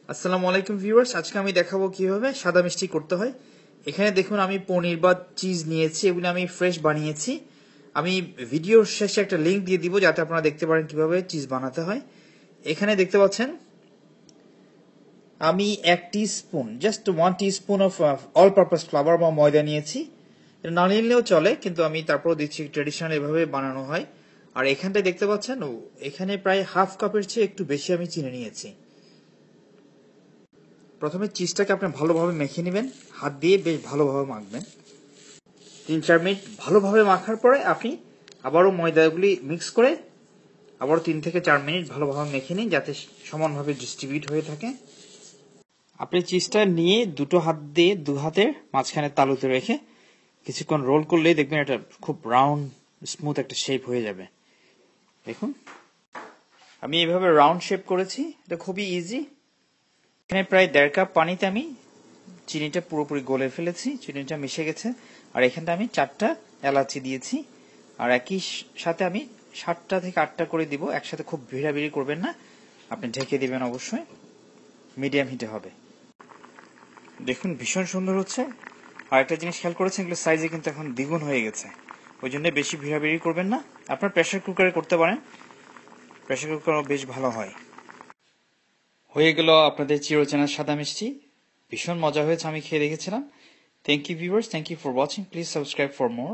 আসসালামু আলাইকুম ভিউয়ার্স, আজকে আমি দেখাবো কিভাবে সাদা মিষ্টি করতে হয়। এখানে দেখুন আমি পনির বা চিজ নিয়েছি, এগুলো আমি ফ্রেশ বানিয়েছি। আমি ভিডিওর শেষে একটা লিংক দিয়ে দিব যাতে আপনারা দেখতে পারেন কিভাবে চিজ বানাতে হয়। এখানে দেখতে পাচ্ছেন আমি 1 টি স্পুন, জাস্ট 1 টি spoon of all purpose flour বা ময়দা নিয়েছি। এটা না নিলেও চলে, কিন্তু আমি তারপরও দিচ্ছি, ট্রেডিশনাল এভাবে বানানো হয়। আর এখানটায় দেখতে পাচ্ছেন এখানে প্রায় হাফ কাপের চেয়ে একটু বেশি আমি চিনি নিয়েছি। প্রথমে চিজটাকে আপনি ভালোভাবে মেখে নেবেন, হাত দিয়ে বেশ ভালোভাবে মাখবেন। 3-4 মিনিট ভালোভাবে মাখার পরে আপনি আবারও ময়দাগুলি মিক্স করে আবারও 3 থেকে 4 মিনিট ভালোভাবে মেখে নিন, যাতে সমানভাবে ডিস্ট্রিবিউট হয়ে থাকে। আপনি চিজটা নিয়ে দুটো হাত দিয়ে দু হাতের মাঝখানে তালুতে রেখে কিছুক্ষণ রোল করলেই দেখবেন এটা খুব রাউন্ড স্মুথ একটা শেপ হয়ে যাবে। দেখুন আমি এইভাবে রাউন্ড শেপ করেছি, এটা খুবই ইজি। এখানে প্রায় 1.5 কাপ পানিতে আমি চিনিটা পুরোপুরি গলে ফেলেছি, চিনিটা মিশে গেছে। আর এখানটা আমি 4টা এলাচি দিয়েছি, আর একই সাথে আমি 7টা থেকে 8টা করে দিব। একসাথে খুব ভিড়াভিড়ি করবেন না, আপনি ঢেকে দিবেন, অবশ্যই মিডিয়াম হিটে হবে। দেখুন ভীষণ সুন্দর হচ্ছে। আর একটা জিনিস খেয়াল করেছেন, এগুলো সাইজে কিন্তু এখন দ্বিগুণ হয়ে গেছে, ওই জন্য বেশি ভিড়াভিড়ি করবেন না। আপনার প্রেসার কুকারে করতে পারেন, প্রেসার কুকারও বেশ ভালো হয়। হয়ে গেল আপনাদের চিরচেনা সাদা মিষ্টি। ভীষণ মজা হয়েছে, আমি খেয়ে দেখেছিলাম। Thank you viewers, thank you for watching. Please subscribe for more.